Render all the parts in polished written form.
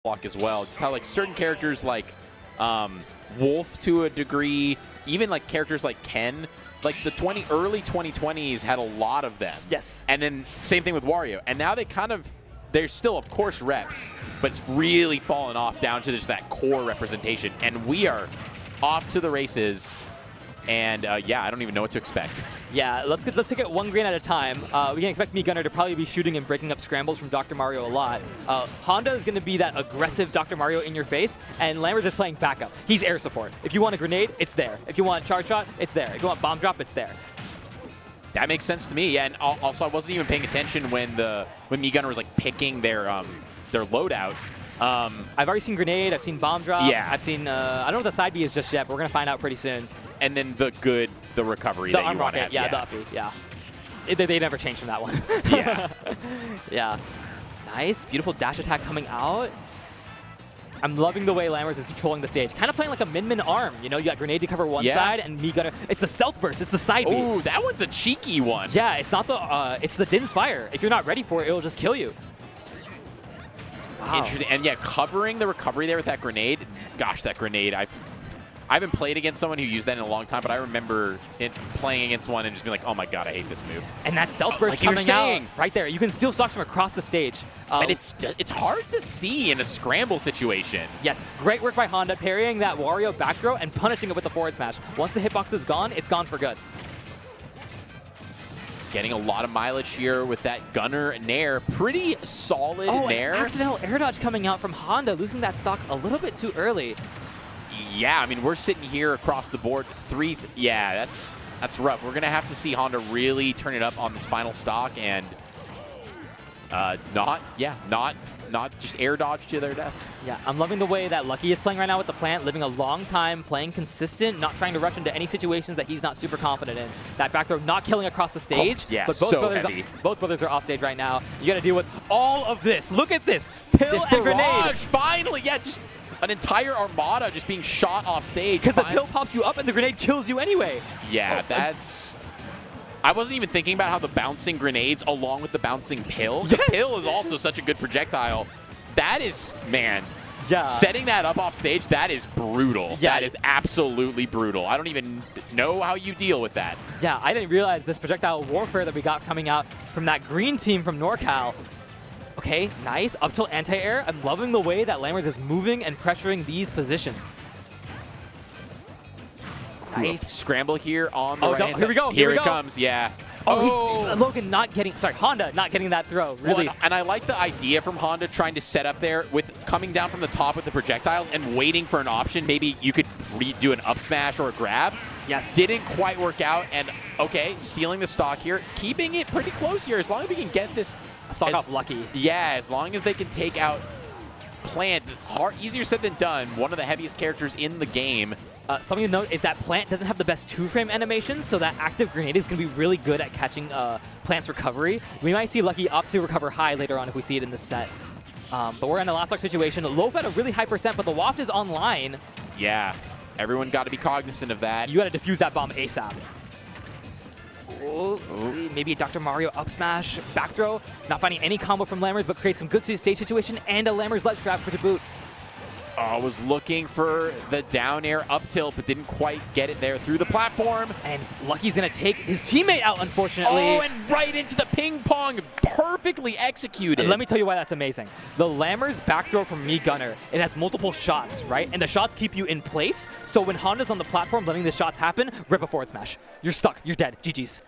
block as well. Just how like certain characters like Wolf to a degree, even like characters like Ken, like the early 2020s had a lot of them. Yes. And then same thing with Wario. And now they're still, of course, reps, but it's really fallen off down to just that core representation. And we are off to the races. And yeah, I don't even know what to expect. Yeah, let's take it one grain at a time. We can expect Gunner to probably be shooting and breaking up scrambles from Dr. Mario a lot. Honda is going to be that aggressive Dr. Mario in your face, and Lammers is playing backup. He's air support. If you want a grenade, it's there. If you want a charge shot, it's there. If you want bomb drop, it's there. That makes sense to me. Yeah, and also I wasn't even paying attention when Gunner was like picking their loadout. I've already seen grenade. I've seen bomb drop. Yeah. I've seen. I don't know what the side B is just yet, but we're gonna find out pretty soon. And then the recovery The that you want to unrocket, have. yeah, the uppy, yeah. They never changed from that one. Yeah. Yeah. Nice, beautiful dash attack coming out. I'm loving the way Lammers is controlling the stage. Kind of playing like a Min arm. You know, you got grenade to cover one side, and Gunner. It's a stealth burst. It's the side B. Ooh, that one's a cheeky one. Yeah, it's not the. It's the Din's fire. If you're not ready for it, it'll just kill you. Wow. Interesting. And yeah, covering the recovery there with that grenade. Gosh, that grenade. I haven't played against someone who used that in a long time, but I remember playing against one and just being like, oh my god, I hate this move. And that stealth burst like coming out right there. You can steal stocks from across the stage. And it's hard to see in a scramble situation. Yes, great work by Honda, parrying that Wario back throw and punishing it with the forward smash. Once the hitbox is gone, it's gone for good. Getting a lot of mileage here with that Gunner Nair. Pretty solid Nair. An accidental air dodge coming out from Honda, losing that stock a little bit too early. Yeah, I mean, we're sitting here across the board. Yeah, that's rough. We're going to have to see Honda really turn it up on this final stock and not just air dodge to their death. Yeah, I'm loving the way that Lucky is playing right now with the plant, living a long time, playing consistent, not trying to rush into any situations that he's not super confident in. That back throw not killing across the stage. Oh, yeah, but both brothers are off stage right now. You got to deal with all of this. Look at this. Pill and grenade. Finally, yeah, just an entire armada just being shot off stage. Because the pill pops you up and the grenade kills you anyway. Yeah, that's... I wasn't even thinking about how the bouncing grenades along with the bouncing pill. The pill is also such a good projectile. That is, man, setting that up off stage, that is brutal. Yeah. That is absolutely brutal. I don't even know how you deal with that. Yeah, I didn't realize this projectile warfare that we got coming out from that green team from NorCal. Okay, nice. Up till anti-air. I'm loving the way that Lammers is moving and pressuring these positions. Nice. Scramble here on the right hand Here we go. Here it comes, yeah. Logan not getting, Honda not getting that throw, really. Well, and I like the idea from Honda trying to set up there with coming down from the top with the projectiles and waiting for an option. Maybe you could do an up smash or a grab. Yes. Didn't quite work out, and okay, stealing the stock here, keeping it pretty close here. As long as we can get this stock off Lucky. Yeah, as long as they can take out Plant, easier said than done. One of the heaviest characters in the game. Something to note is that Plant doesn't have the best two-frame animation, so that active grenade is going to be really good at catching Plant's recovery. We might see Lucky opt to recover high later on if we see it in this set. But we're in a last stock situation. Loaf at a really high percent, but the waft is online. Yeah, everyone got to be cognizant of that. You got to defuse that bomb ASAP. See, maybe a Dr. Mario up smash, back throw. Not finding any combo from Lammers, but creates some good stage situation and a Lammers ledge trap for to boot. I was looking for the down air up tilt, but didn't quite get it there through the platform. And Lucky's going to take his teammate out, unfortunately. Oh, and right into the ping pong. Perfectly executed. And let me tell you why that's amazing. The Lammers back throw from Gunner, it has multiple shots, right? And the shots keep you in place. So when Honda's on the platform letting the shots happen, rip a forward smash. You're stuck. You're dead. GG's.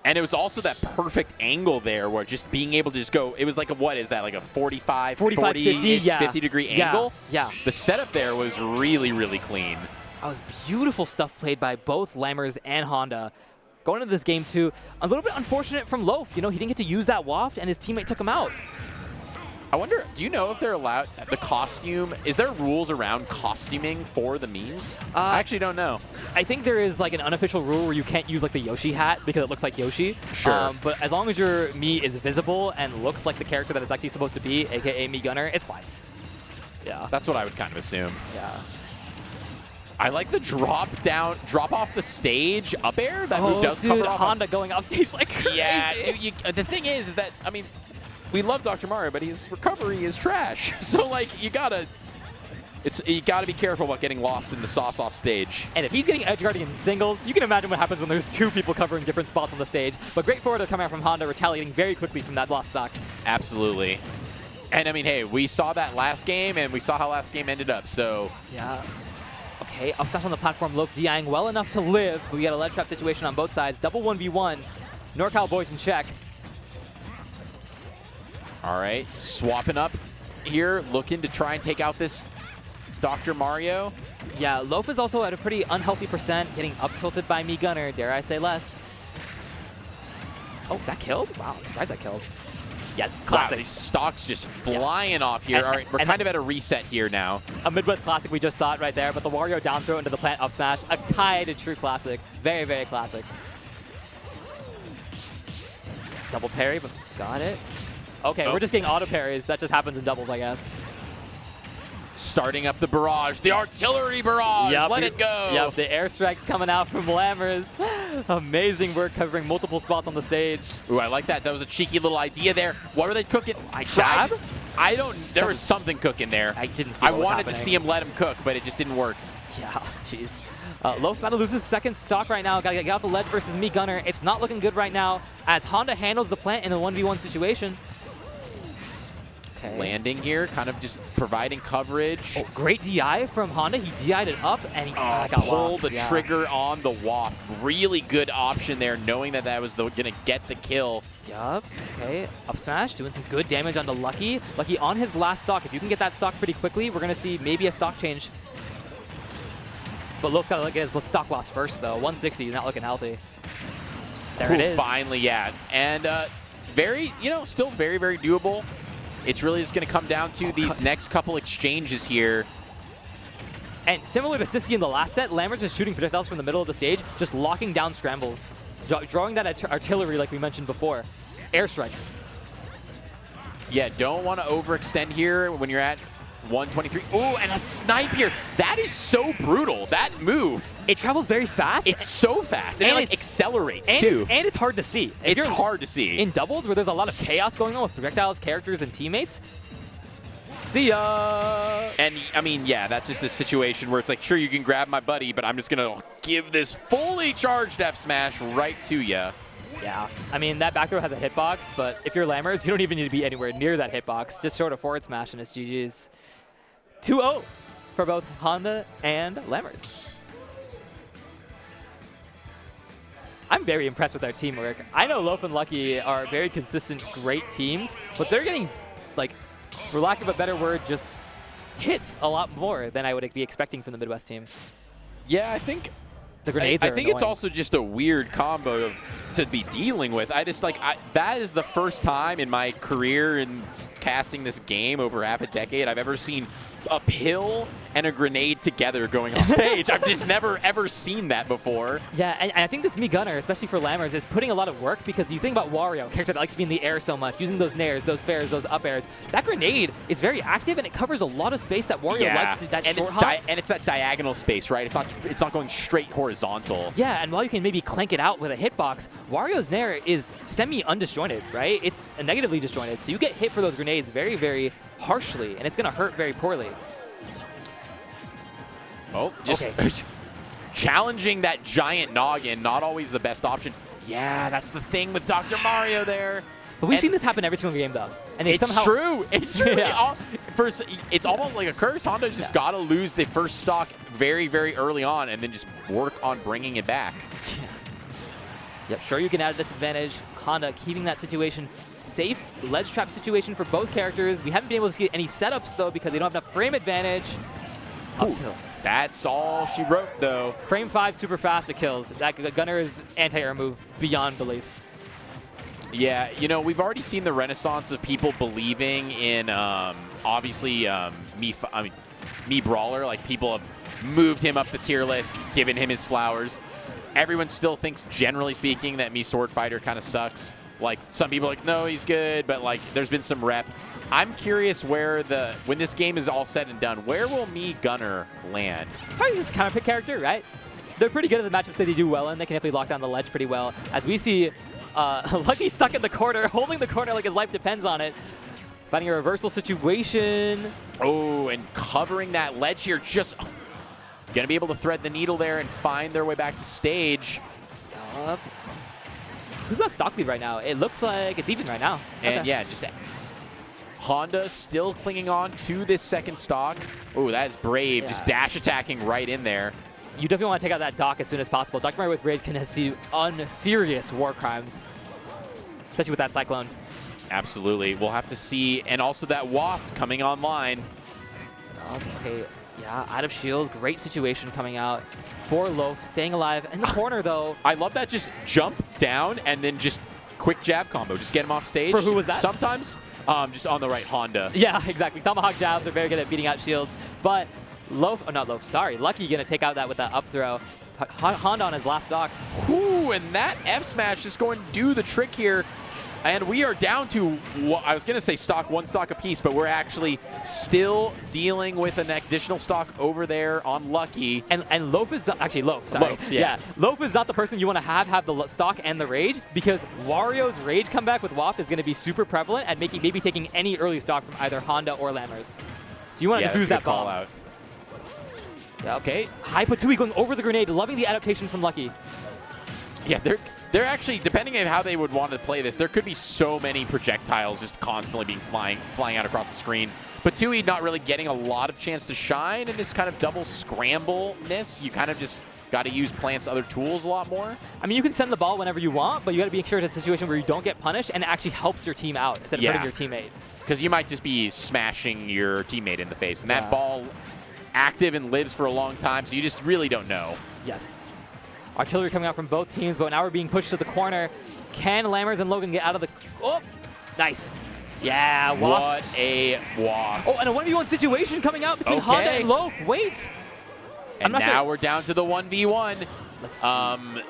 And it was also that perfect angle there where just being able to just go, it was like a, what is that, like a 45 50 degree angle? Yeah. The setup there was really, really clean. That was beautiful stuff played by both Lammers and Honda. Going into this game too, a little bit unfortunate from Loaf. You know, he didn't get to use that waft and his teammate took him out. I wonder, do you know if they're allowed, the costume, is there rules around costuming for the Miis? I actually don't know. I think there is like an unofficial rule where you can't use like the Yoshi hat because it looks like Yoshi. Sure. But as long as your Mii is visible and looks like the character that it's actually supposed to be, aka Gunner, it's fine. Yeah. That's what I would kind of assume. Yeah. I like the drop off the stage up air. That move does cover off. Honda going off stage like crazy. Yeah, the thing is that, I mean, we love Dr. Mario, but his recovery is trash. So like you gotta be careful about getting lost in the sauce off stage. And if he's getting edge guarding in singles, you can imagine what happens when there's 2 people covering different spots on the stage. But great forward coming out from Honda, retaliating very quickly from that lost stock. Absolutely. And I mean, hey, we saw that last game, and we saw how last game ended up, so. Yeah. Okay, up smash on the platform, Loaf DIing well enough to live. We got a ledge trap situation on both sides. Double 1v1. NorCal boys in check. All right, swapping up here, looking to try and take out this Dr. Mario. Yeah, Loaf is also at a pretty unhealthy percent, getting up tilted by me Gunner, dare I say less. Oh, that killed? Wow, I'm surprised that killed. Yeah, classic. Wow, these stocks just flying off here. All right, we're kind of at a reset here now. A Midwest classic, we just saw it right there, but the Wario down throw into the plant up smash, a tie to true classic. Very, very classic. Double parry, but got it. Okay, we're just getting auto parries. That just happens in doubles, I guess. Starting up the barrage, the artillery barrage. Yep, Let it go. Yep, the airstrikes coming out from Lammers. Amazing work covering multiple spots on the stage. Ooh, I like that. That was a cheeky little idea there. What are they cooking? Jab? I don't. There was something cooking there. I didn't see. I wanted to see him let him cook, but it just didn't work. Yeah, jeez. Loaf about to lose his second stock right now. Gotta get off the ledge versus me Gunner. It's not looking good right now as Honda handles the plant in a 1v1 situation. Okay. Landing here, kind of just providing coverage. Oh, great DI from Honda. He DI'd it up and he got pulled the yeah. trigger on the waft. Really good option there, knowing that that was going to get the kill. Yup. Okay. Up smash, doing some good damage onto Lucky. Lucky on his last stock. If you can get that stock pretty quickly, we're going to see maybe a stock change. But Loaf's got to look at his stock loss first, though. 160, not looking healthy. There it is. Finally, yeah. And very, still very, very doable. It's really just going to come down to these next couple exchanges here. And similar to Siski in the last set, Lammers is shooting projectiles from the middle of the stage, just locking down scrambles. Drawing that artillery like we mentioned before. Airstrikes. Yeah, don't want to overextend here when you're at 123. Oh, and a snipe here. That is so brutal. That move. It travels very fast. It's so fast. And it like accelerates too. And it's hard to see. It's hard to see. In doubles where there's a lot of chaos going on with projectiles, characters, and teammates. See ya. And I mean, yeah, that's just a situation where it's like, sure, you can grab my buddy, but I'm just going to give this fully charged F smash right to you. Yeah, I mean, that back row has a hitbox, but if you're Lammers, you don't even need to be anywhere near that hitbox. Just short of forward smash and it's GG's. 2-0 for both Honda and Lammers. I'm very impressed with their teamwork. I know Loaf and Lucky are very consistent, great teams, but they're getting, like, for lack of a better word, just hit a lot more than I would be expecting from the Midwest team. Yeah, I think the grenades I think it's also just a weird combo to be dealing with. I just that is the first time in my career in casting this game over half a decade I've ever seen a pill and a grenade together going on stage. I've just never ever seen that before. Yeah, and I think that's me Gunner, especially for Lammers, is putting a lot of work because you think about Wario, a character that likes to be in the air so much, using those nairs, those fairs, those up airs. That grenade is very active and it covers a lot of space that Wario likes to that short hop. And it's that diagonal space, right? It's not going straight horizontal. Yeah, and while you can maybe clank it out with a hitbox, Wario's nair is semi-undisjointed, right? It's negatively disjointed, so you get hit for those grenades very, very harshly, and it's going to hurt very poorly. Oh, just challenging that giant noggin, not always the best option. Yeah, that's the thing with Dr. Mario there. But we've seen this happen every single game, though. And it's somehow true. It's true. Yeah. It's almost like a curse. Honda's just got to lose the first stock very, very early on and then just work on bringing it back. Yeah. Yep, sure you can add a disadvantage. Honda keeping that situation safe. Ledge trap situation for both characters. We haven't been able to see any setups, though, because they don't have enough frame advantage. That's all she wrote, though. Frame 5 super fast to kills. That Gunner's anti-air move beyond belief. Yeah, we've already seen the renaissance of people believing in, obviously, me Brawler. Like, people have moved him up the tier list, given him his flowers. Everyone still thinks, generally speaking, that me Sword Fighter kind of sucks. Like, some people are like, no, he's good, but, like, there's been some rep. I'm curious when this game is all said and done, where will me Gunner land? Probably just counter-pick character, right? They're pretty good at the matchups that they do well in. They can definitely lock down the ledge pretty well. As we see Lucky's stuck in the corner, holding the corner like his life depends on it. Finding a reversal situation. Oh, and covering that ledge here. Just going to be able to thread the needle there and find their way back to stage. Who's got stock lead right now? It looks like it's even right now. And okay. yeah, just Honda still clinging on to this second stock. Oh, that is brave. Yeah. Just dash attacking right in there. You definitely want to take out that dock as soon as possible. Dr. Mario with Rage can see unserious war crimes, especially with that Cyclone. Absolutely. We'll have to see. And also that Waft coming online. Okay, yeah, out of shield. Great situation coming out for Loaf. Staying alive in the corner, though. I love that just jump down and then just quick jab combo. Just get him off stage. For who was that? Sometimes just on the right Honda. Yeah, exactly. Tomahawk jabs are very good at beating out shields. But Loaf, oh, not Loaf, sorry. Lucky going to take out that with that up throw. Honda on his last stock. Ooh, and that F smash just going to do the trick here. And we are down to, I was going to say one stock apiece, but we're actually still dealing with an additional stock over there on Lucky. And Loaf is actually Loaf, sorry. Loaf, yeah. Loaf is not the person you want to have the stock and the rage, because Wario's rage comeback with Waft is going to be super prevalent at maybe taking any early stock from either Honda or Lammers. So you want to defuse that bomb. Out. Yeah, okay. High Patui going over the grenade, loving the adaptation from Lucky. Yeah, they're actually, depending on how they would want to play this, there could be so many projectiles just constantly being flying out across the screen. Patui not really getting a lot of chance to shine in this kind of double scramble-ness. You kind of just got to use Plant's other tools a lot more. I mean, you can send the ball whenever you want, but you got to be sure it's a situation where you don't get punished and it actually helps your team out instead of hurting your teammate. Because you might just be smashing your teammate in the face, and that ball active and lives for a long time, so you just really don't know. Yes. Artillery coming out from both teams, but now we're being pushed to the corner. Can Lammers and Logan get out of the... Oh, nice. Yeah, What a walk. Oh, and a 1v1 situation coming out between Honda and Loaf. Wait. And now we're down to the 1v1. Let's see.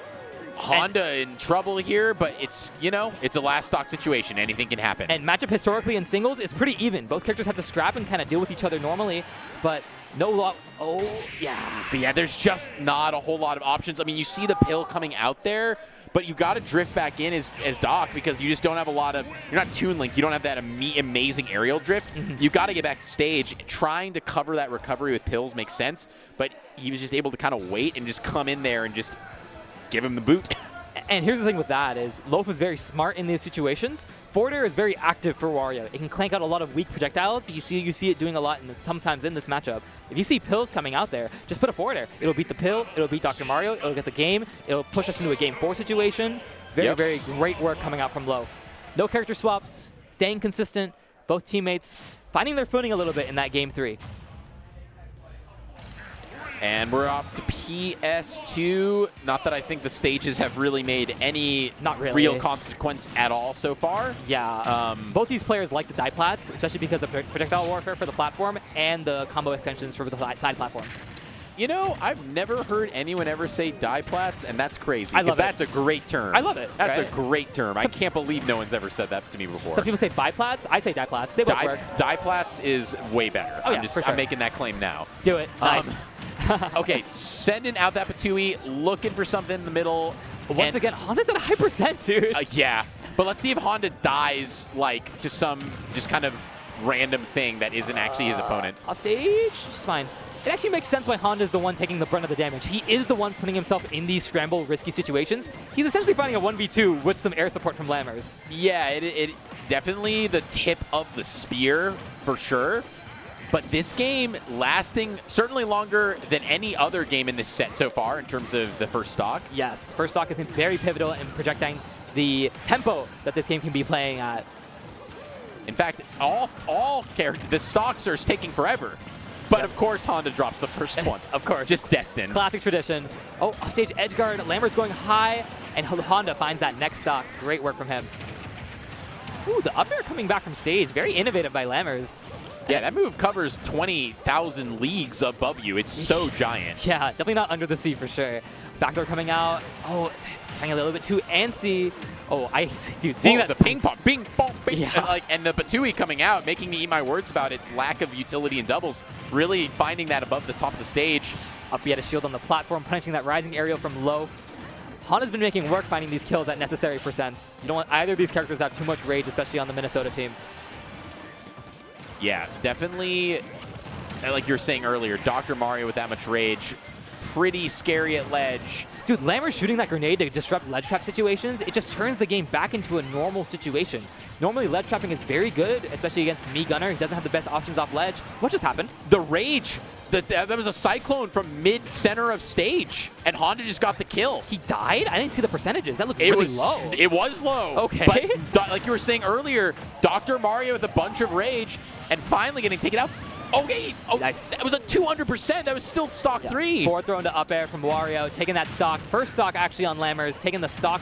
Honda in trouble here, but it's, it's a last stock situation. Anything can happen. And matchup historically in singles is pretty even. Both characters have to scrap and kind of deal with each other normally, but no lot. Oh, yeah. But yeah, there's just not a whole lot of options. I mean, you see the pill coming out there, but you got to drift back in as Doc because you just don't have a lot of, you're not Toon Link. You don't have that amazing aerial drift. You got to get back to stage. Trying to cover that recovery with pills makes sense, but he was just able to kind of wait and just come in there and just give him the boot. And here's the thing with that is Loaf is very smart in these situations. Forward air is very active for Wario. It can clank out a lot of weak projectiles. You see it doing a lot sometimes in this matchup. If you see pills coming out there, just put a forward air. It'll beat the pill. It'll beat Dr. Mario. It'll get the game. It'll push us into a game 4 situation. Very great work coming out from Loaf. No character swaps, staying consistent. Both teammates finding their footing a little bit in that game 3. And we're off to PS2. Not that I think the stages have really made any real consequence at all so far. Yeah. Both these players like the die plats, especially because of projectile warfare for the platform and the combo extensions for the side platforms. I've never heard anyone ever say die plats, and that's crazy. I love it. That's a great term. I love it. That's a great term. I can't believe no one's ever said that to me before. Some people say biplats. I say die plats. They both work. Die plats is way better. Oh, yeah, for sure. I'm making that claim now. Do it. Nice. Okay, sending out that Patui, looking for something in the middle. Once again, Honda's at a high percent, dude. Yeah, but let's see if Honda dies to some just kind of random thing that isn't actually his opponent. Off stage, it's fine. It actually makes sense why Honda's the one taking the brunt of the damage. He is the one putting himself in these scramble, risky situations. He's essentially finding a 1v2 with some air support from Lammers. Yeah, it definitely the tip of the spear for sure. But this game lasting certainly longer than any other game in this set so far in terms of the first stock. Yes, first stock is very pivotal in projecting the tempo that this game can be playing at. In fact, all characters, the stocks are taking forever. But of course, Honda drops the first one. Of course. Just destined. Classic tradition. Oh, offstage edge guard. Lammers going high, and Honda finds that next stock. Great work from him. Ooh, the up air coming back from stage. Very innovative by Lammers. Yeah, that move covers 20,000 leagues above you. It's so giant. Yeah, definitely not under the sea for sure. Backdoor coming out. Oh, getting a little bit too antsy. Oh, dude, seeing that the ping pong, bing bong, bing, yeah. and the Patui coming out, making me eat my words about its lack of utility in doubles. Really finding that above the top of the stage. Up, he had a shield on the platform, punishing that rising aerial from Loaf. Honda's been making work finding these kills at necessary percents. You don't want either of these characters to have too much rage, especially on the Minnesota team. Yeah, definitely, like you were saying earlier, Dr. Mario with that much rage, pretty scary at ledge. Dude, Lammers shooting that grenade to disrupt ledge trap situations, it just turns the game back into a normal situation. Normally, ledge trapping is very good, especially against me Gunner. He doesn't have the best options off ledge. What just happened? The rage. That was a cyclone from mid-center of stage, and Honda just got the kill. He died? I didn't see the percentages. That looked really low. It was low. Okay. But like you were saying earlier, Dr. Mario with a bunch of rage, and finally getting taken out. Okay, nice. That was a 200%. That was still stock 3. Forward throw into up air from Wario, taking that stock. First stock actually on Lammers, taking the stock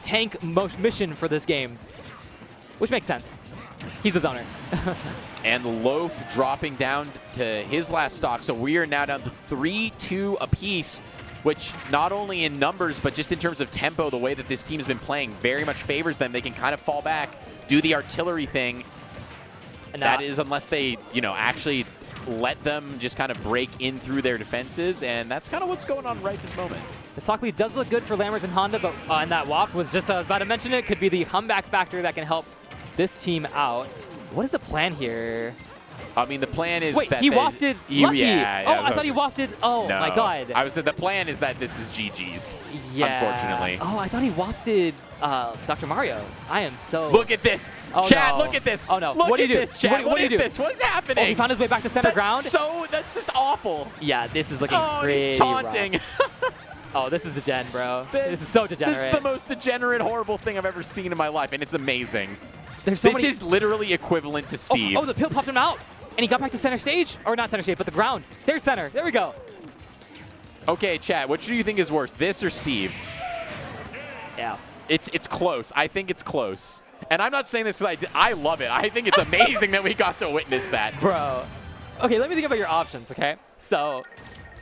tank mission for this game, which makes sense. He's the zoner. And Loaf dropping down to his last stock. So we are now down to 3-2 apiece, which not only in numbers, but just in terms of tempo, the way that this team has been playing very much favors them. They can kind of fall back, do the artillery thing. And that is unless they, actually let them just kind of break in through their defenses. And that's kind of what's going on right this moment. The stock lead does look good for Lammers and Honda, but and that waft was just about to mention it. Could be the comeback factor that can help this team out. What is the plan here? I mean, the plan is Wait, that he wafted Lucky. Yeah, oh, I thought he wafted. Oh, no. my God. I was the plan is that this is GG's. Yeah. Unfortunately. Oh, I thought he wafted Dr. Mario. I am so. Look at this. Oh, Chad, no. look at this. Oh, no. Look what do at you do? this, Chad. What is this? What is happening? Oh, he found his way back to center ground? That's just awful. Yeah, this is looking pretty he's taunting. Oh, this is degen, bro. This is so degenerate. This is the most degenerate, horrible thing I've ever seen in my life, and it's amazing. There's so this is literally equivalent to Steve. Oh, the pill popped him out, and he got back to center stage. Or not center stage, but the ground. There's center. There we go. Okay, Chad, which do you think is worse, this or Steve? Yeah. It's close. I think it's close. And I'm not saying this because I love it. I think it's amazing that we got to witness that. Bro. Okay, let me think about your options, okay? So,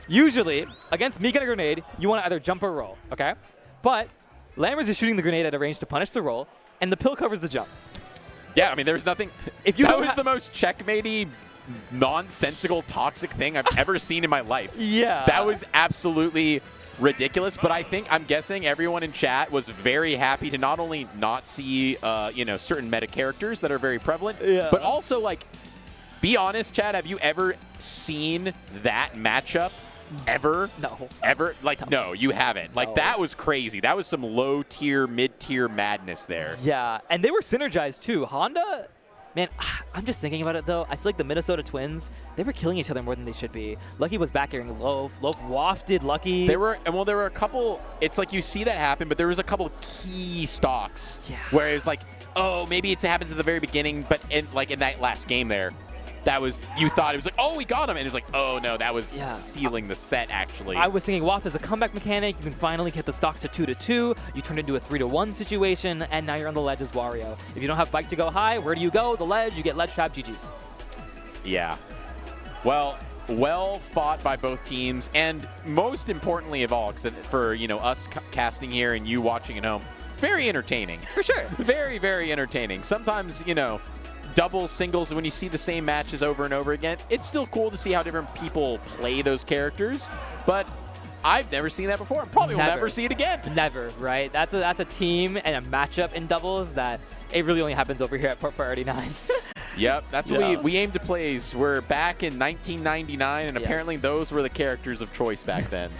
usually, against me getting a grenade, you want to either jump or roll, okay? But Lammers is shooting the grenade at a range to punish the roll, and the pill covers the jump. Yeah, I mean, there's nothing. That was the most checkmatey, nonsensical, toxic thing I've ever seen in my life. Yeah. That was absolutely ridiculous, but I'm guessing everyone in chat was very happy to not only not see, certain meta characters that are very prevalent, but also, like, be honest, Chad, have you ever seen that matchup? Ever? No. Ever? Like, no, you haven't. Like, No. that was crazy. That was some low-tier, mid-tier madness there. Yeah, and they were synergized, too. Honda, man, I'm just thinking about it, though. I feel like the Minnesota Twins, they were killing each other more than they should be. Lucky was back airing Loaf. Loaf wafted Lucky. There were a couple, it's like you see that happen, but there was a couple key stocks where it was like, oh, maybe it happens at the very beginning, but in that last game there, you thought it was like, oh, we got him, and it was like, oh no, that was sealing the set, actually. I was thinking waft as a comeback mechanic. You can finally get the stocks to 2-2. You turn into a 3-1 situation, and now you're on the ledge as Wario. If you don't have bike to go high, where do you go? The ledge. You get ledge trap. GG's. Yeah. Well fought by both teams, and most importantly of all, for us casting here and you watching at home, very entertaining. For sure. Very, very entertaining. Sometimes, doubles, singles, when you see the same matches over and over again, it's still cool to see how different people play those characters, but I've never seen that before. Probably will never see it again. Never, right? That's a team and a matchup in doubles that it really only happens over here at Port Priority 9. Yep, that's what we aim to play. We're back in 1999, and apparently those were the characters of choice back then.